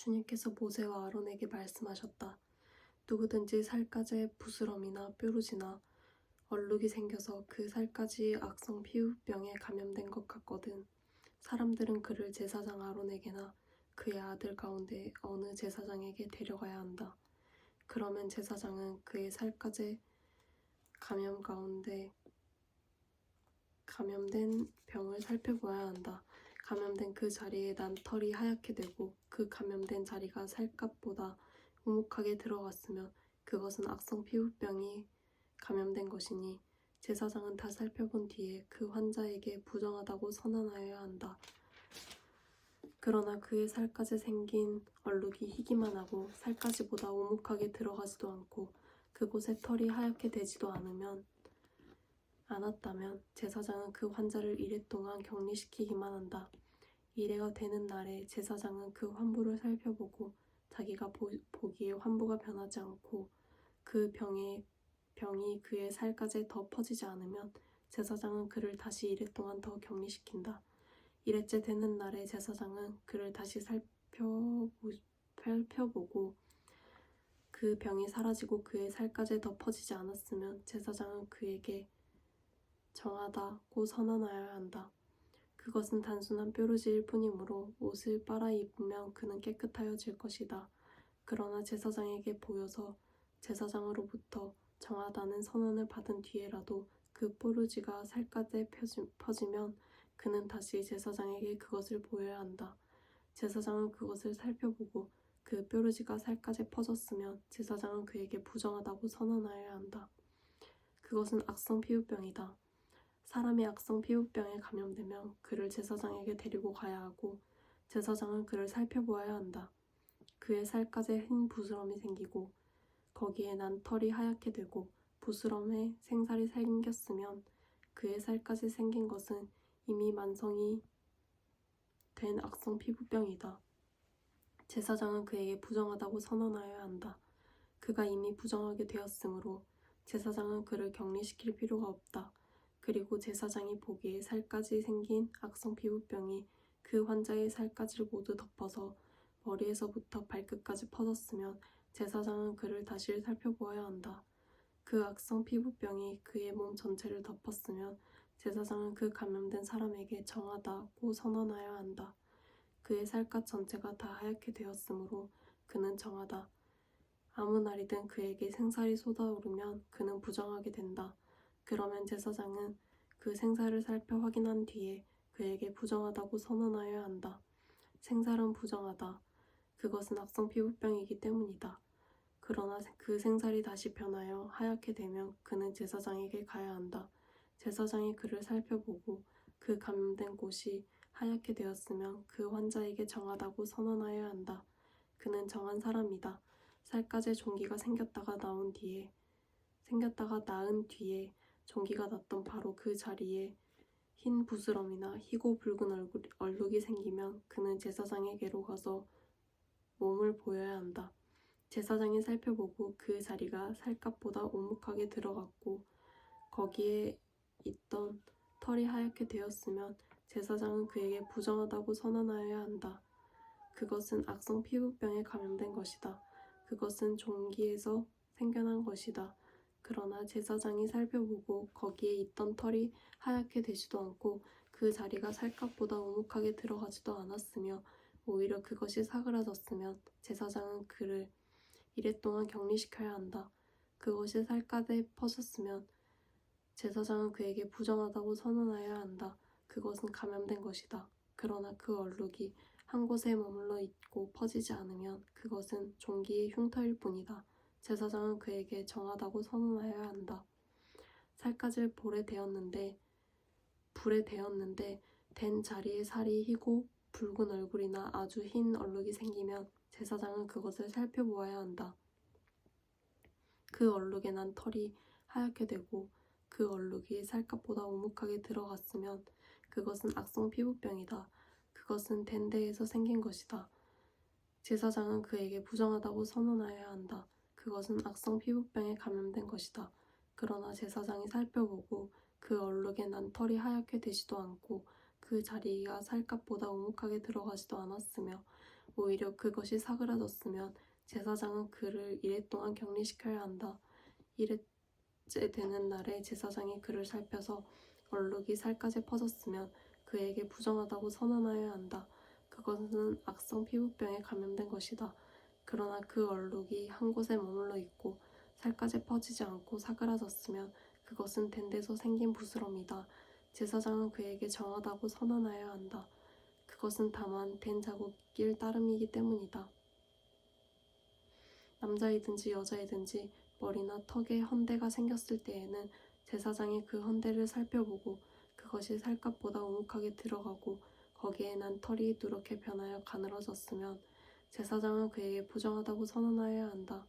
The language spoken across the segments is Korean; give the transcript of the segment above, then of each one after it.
주님께서 모세와 아론에게 말씀하셨다. 누구든지 살갗에 부스럼이나 뾰루지나 얼룩이 생겨서 그 살갗이 악성 피부병에 감염된 것 같거든 사람들은 그를 제사장 아론에게나 그의 아들 가운데 어느 제사장에게 데려가야 한다. 그러면 제사장은 그의 살갗에 감염된 병을 살펴보아야 한다. 감염된 그 자리에 난 털이 하얗게 되고 그 감염된 자리가 살갗보다 우묵하게 들어갔으면 그것은 악성 피부병이 감염된 것이니 제사장은 다 살펴본 뒤에 그 환자에게 부정하다고 선언하여야 한다. 그러나 그의 살갗에 생긴 얼룩이 희기만 하고 살갗이보다 오목하게 들어가지도 않고 그곳에 털이 하얗게 되지도 않았다면 제사장은 그 환자를 이래 동안 격리시키기만 한다. 이래가 되는 날에 제사장은 그 환부를 살펴보고 자기가 보기에 환부가 변하지 않고 그 병이 그의 살갗에 더 퍼지지 않으면 제사장은 그를 다시 이래 동안 더 격리시킨다. 이래째 되는 날에 제사장은 그를 다시 살펴보고 그 병이 사라지고 그의 살갗에 더 퍼지지 않았으면 제사장은 그에게 정하다고 선언하여야 한다. 그것은 단순한 뾰루지일 뿐이므로 옷을 빨아 입으면 그는 깨끗하여질 것이다. 그러나 제사장에게 보여서 제사장으로부터 정하다는 선언을 받은 뒤에라도 그 뾰루지가 살갗에 퍼지면 그는 다시 제사장에게 그것을 보여야 한다. 제사장은 그것을 살펴보고 그 뾰루지가 살갗에 퍼졌으면 제사장은 그에게 부정하다고 선언하여야 한다. 그것은 악성 피부병이다. 사람이 악성 피부병에 감염되면 그를 제사장에게 데리고 가야 하고 제사장은 그를 살펴보아야 한다. 그의 살갗에 흰 부스럼이 생기고 거기에 난 털이 하얗게 되고 부스럼에 생살이 생겼으면 그의 살갗에 생긴 것은 이미 만성이 된 악성 피부병이다. 제사장은 그에게 부정하다고 선언하여야 한다. 그가 이미 부정하게 되었으므로 제사장은 그를 격리시킬 필요가 없다. 그리고 제사장이 보기에 살갗이 생긴 악성 피부병이 그 환자의 살갗을 모두 덮어서 머리에서부터 발끝까지 퍼졌으면 제사장은 그를 다시 살펴보아야 한다. 그 악성 피부병이 그의 몸 전체를 덮었으면 제사장은 그 감염된 사람에게 정하다고 선언하여야 한다. 그의 살갗 전체가 다 하얗게 되었으므로 그는 정하다. 아무 날이든 그에게 생살이 솟아오르면 그는 부정하게 된다. 그러면 제사장은 그 생살을 살펴 확인한 뒤에 그에게 부정하다고 선언하여야 한다. 생살은 부정하다. 그것은 악성 피부병이기 때문이다. 그러나 그 생살이 다시 변하여 하얗게 되면 그는 제사장에게 가야 한다. 제사장이 그를 살펴보고 그 감염된 곳이 하얗게 되었으면 그 환자에게 정하다고 선언하여야 한다. 그는 정한 사람이다. 살갗에 종기가 생겼다가 나은 뒤에 종기가 났던 바로 그 자리에 흰 부스럼이나 희고 붉은 얼룩이 생기면 그는 제사장에게로 가서 몸을 보여야 한다. 제사장이 살펴보고 그 자리가 살갗보다 오목하게 들어갔고 거기에 있던 털이 하얗게 되었으면 제사장은 그에게 부정하다고 선언하여야 한다. 그것은 악성 피부병에 감염된 것이다. 그것은 종기에서 생겨난 것이다. 그러나 제사장이 살펴보고 거기에 있던 털이 하얗게 되지도 않고 그 자리가 살갗보다 오목하게 들어가지도 않았으며 오히려 그것이 사그라졌으면 제사장은 그를 이래 동안 격리시켜야 한다. 그것이 살갗에 퍼졌으면 제사장은 그에게 부정하다고 선언하여야 한다. 그것은 감염된 것이다. 그러나 그 얼룩이 한 곳에 머물러 있고 퍼지지 않으면 그것은 종기의 흉터일 뿐이다. 제사장은 그에게 정하다고 선언하여야 한다. 살갗을 불에 대었는데 된 자리에 살이 희고 붉은 얼굴이나 아주 흰 얼룩이 생기면 제사장은 그것을 살펴보아야 한다. 그 얼룩에 난 털이 하얗게 되고 그 얼룩이 살갗보다 오목하게 들어갔으면 그것은 악성 피부병이다. 그것은 된 데에서 생긴 것이다. 제사장은 그에게 부정하다고 선언하여야 한다. 그것은 악성 피부병에 감염된 것이다. 그러나 제사장이 살펴보고 그 얼룩에 난 털이 하얗게 되지도 않고 그 자리가 살갗보다 오목하게 들어가지도 않았으며 오히려 그것이 사그라졌으면 제사장은 그를 이래 동안 격리시켜야 한다. 이래째 되는 날에 제사장이 그를 살펴서 얼룩이 살갗에 퍼졌으면 그에게 부정하다고 선언하여야 한다. 그것은 악성 피부병에 감염된 것이다. 그러나 그 얼룩이 한 곳에 머물러 있고 살갗에 퍼지지 않고 사그라졌으면 그것은 된 데서 생긴 부스럼이다. 제사장은 그에게 정하다고 선언하여야 한다. 그것은 다만 된 자국일 따름이기 때문이다. 남자이든지 여자이든지 머리나 턱에 헌대가 생겼을 때에는 제사장이 그 헌대를 살펴보고 그것이 살갗보다 오목하게 들어가고 거기에 난 털이 누렇게 변하여 가늘어졌으면 제사장은 그에게 부정하다고 선언하여야 한다.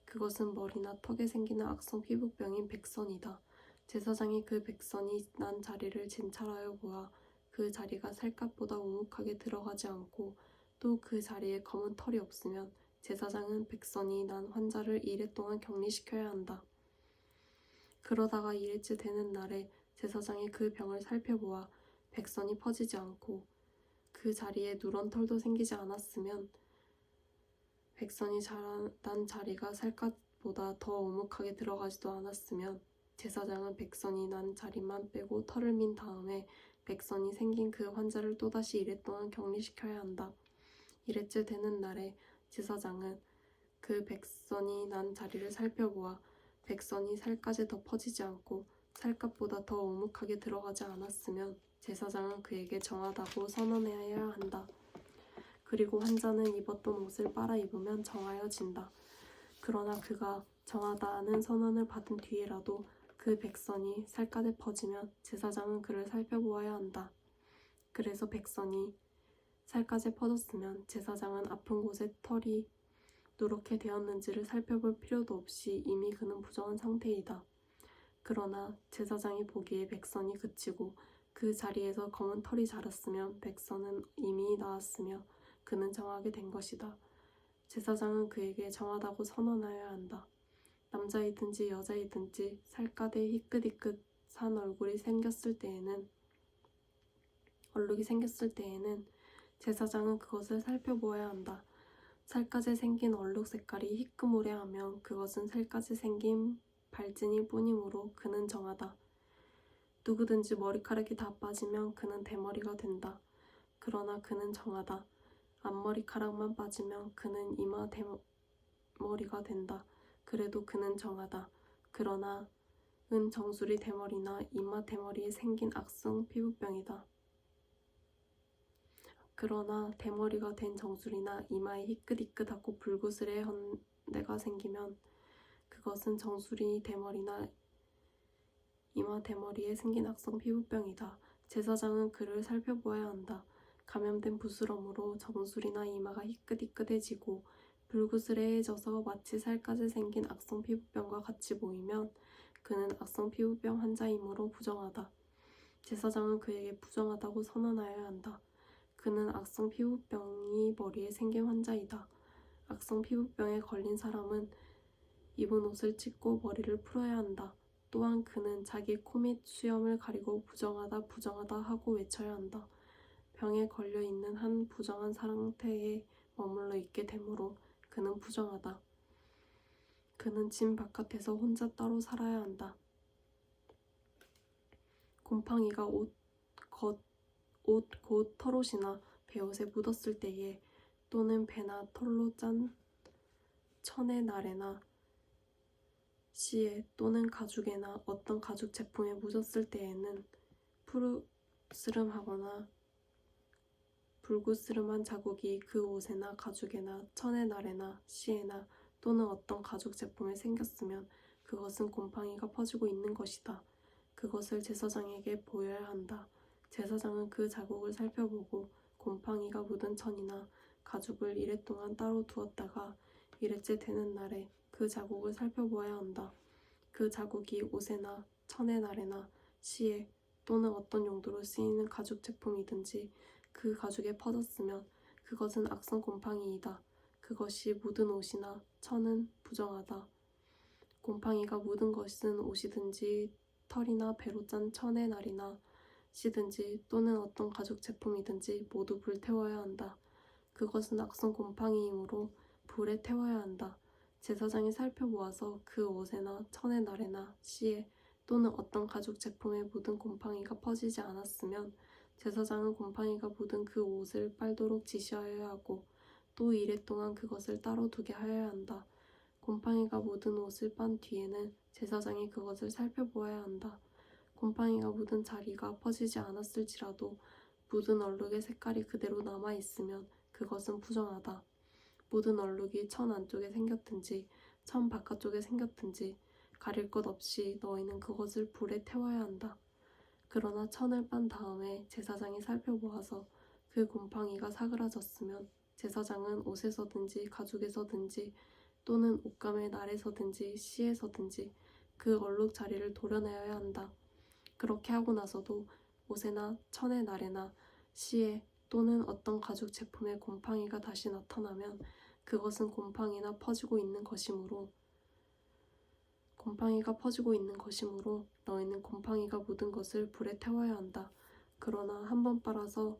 그것은 머리나 턱에 생기는 악성 피부병인 백선이다. 제사장이 그 백선이 난 자리를 진찰하여 보아 그 자리가 살갗보다 오목하게 들어가지 않고 또 그 자리에 검은 털이 없으면 제사장은 백선이 난 환자를 이래 동안 격리시켜야 한다. 그러다가 이래째 되는 날에 제사장이 그 병을 살펴보아 백선이 퍼지지 않고 그 자리에 누런 털도 생기지 않았으면 백선이 난 자리가 살갗보다 더 오목하게 들어가지도 않았으면 제사장은 백선이 난 자리만 빼고 털을 민 다음에 백선이 생긴 그 환자를 또다시 이래 동안 격리시켜야 한다. 이래째 되는 날에 제사장은 그 백선이 난 자리를 살펴보아 백선이 살갗에 더 퍼지지 않고 살갗보다 더 오목하게 들어가지 않았으면 제사장은 그에게 정하다고 선언해야 한다. 그리고 환자는 입었던 옷을 빨아 입으면 정하여진다. 그러나 그가 정하다는 선언을 받은 뒤에라도 그 백선이 살갗에 퍼지면 제사장은 그를 살펴보아야 한다. 그래서 백선이 살갗에 퍼졌으면 제사장은 아픈 곳에 털이 누렇게 되었는지를 살펴볼 필요도 없이 이미 그는 부정한 상태이다. 그러나 제사장이 보기에 백선이 그치고 그 자리에서 검은 털이 자랐으면 백선은 이미 나았으며 그는 정하게 된 것이다. 제사장은 그에게 정하다고 선언하여야 한다. 남자이든지 여자이든지 살갗에 희끗희끗한 얼룩이 생겼을 때에는 제사장은 그것을 살펴보아야 한다. 살갗에 생긴 얼룩 색깔이 희끄무레하면 그것은 살갗에 생긴 발진일 뿐이므로 그는 정하다. 누구든지 머리카락이 다 빠지면 그는 대머리가 된다. 그러나 그는 정하다. 앞머리카락만 빠지면 그는 이마 대머리가 된다. 그래도 그는 정하다. 그러나 은 정수리 대머리나 이마 대머리에 생긴 악성 피부병이다. 그러나 대머리가 된 정수리나 이마에 희끗희끗하고 불구스레 헌대가 생기면 그것은 정수리 대머리나 이마 대머리에 생긴 악성 피부병이다. 제사장은 그를 살펴보아야 한다. 감염된 부스럼으로 정수리나 이마가 희끗희끗해지고 불구스레해져서 마치 살갗에 생긴 악성 피부병과 같이 보이면 그는 악성 피부병 환자이므로 부정하다. 제사장은 그에게 부정하다고 선언하여야 한다. 그는 악성 피부병이 머리에 생긴 환자이다. 악성 피부병에 걸린 사람은 입은 옷을 찢고 머리를 풀어야 한다. 또한 그는 자기 코 및 수염을 가리고 부정하다 하고 외쳐야 한다. 병에 걸려 있는 한 부정한 상태에 머물러 있게 되므로 그는 부정하다. 그는 집 바깥에서 혼자 따로 살아야 한다. 곰팡이가 옷 곧 털옷이나 베옷에 묻었을 때에 또는 배나 털로 짠 천의 나래나 씨에 또는 가죽에나 어떤 가죽 제품에 묻었을 때에는 푸르스름하거나 불구스름한 자국이 그 옷에나 가죽에나 천의 나래나 씨에나 또는 어떤 가죽 제품에 생겼으면 그것은 곰팡이가 퍼지고 있는 것이다. 그것을 제사장에게 보여야 한다. 제사장은 그 자국을 살펴보고 곰팡이가 묻은 천이나 가죽을 이래 동안 따로 두었다가 이래째 되는 날에 그 자국을 살펴보아야 한다. 그 자국이 옷에나 천의 나래나 씨에 또는 어떤 용도로 쓰이는 가죽 제품이든지 그 가죽에 퍼졌으면 그것은 악성 곰팡이이다. 그것이 묻은 옷이나 천은 부정하다. 곰팡이가 묻은 것은 옷이든지 털이나 배로 짠 천의 날이나 씨든지 또는 어떤 가죽 제품이든지 모두 불태워야 한다. 그것은 악성 곰팡이이므로 불에 태워야 한다. 제사장이 살펴보아서 그 옷에나 천의 날에나 씨에 또는 어떤 가죽 제품에 묻은 곰팡이가 퍼지지 않았으면 제사장은 곰팡이가 묻은 그 옷을 빨도록 지시하여야 하고 또 이레 동안 그것을 따로 두게 하여야 한다. 곰팡이가 묻은 옷을 빤 뒤에는 제사장이 그것을 살펴보아야 한다. 곰팡이가 묻은 자리가 퍼지지 않았을지라도 묻은 얼룩의 색깔이 그대로 남아있으면 그것은 부정하다. 묻은 얼룩이 천 안쪽에 생겼든지 천 바깥쪽에 생겼든지 가릴 것 없이 너희는 그것을 불에 태워야 한다. 그러나 천을 빤 다음에 제사장이 살펴보아서 그 곰팡이가 사그라졌으면 제사장은 옷에서든지 가죽에서든지 또는 옷감의 날에서든지 씨에서든지 그 얼룩 자리를 도려내어야 한다. 그렇게 하고 나서도 옷에나 천의 날에나 씨에 또는 어떤 가죽 제품에 곰팡이가 다시 나타나면 그것은 곰팡이가 퍼지고 있는 것이므로 너희는 곰팡이가 묻은 것을 불에 태워야 한다. 그러나 한 번 빨아서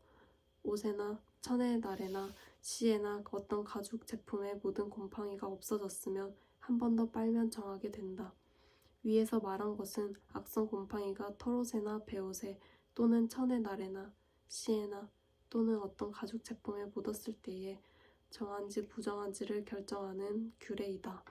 옷에나 천의 날에나 씨에나 어떤 가죽 제품에 묻은 곰팡이가 없어졌으면 한 번 더 빨면 정하게 된다. 위에서 말한 것은 악성 곰팡이가 털옷에나 베옷에 또는 천의 날에나 씨에나 또는 어떤 가죽 제품에 묻었을 때에 정한지 부정한지를 결정하는 규례이다.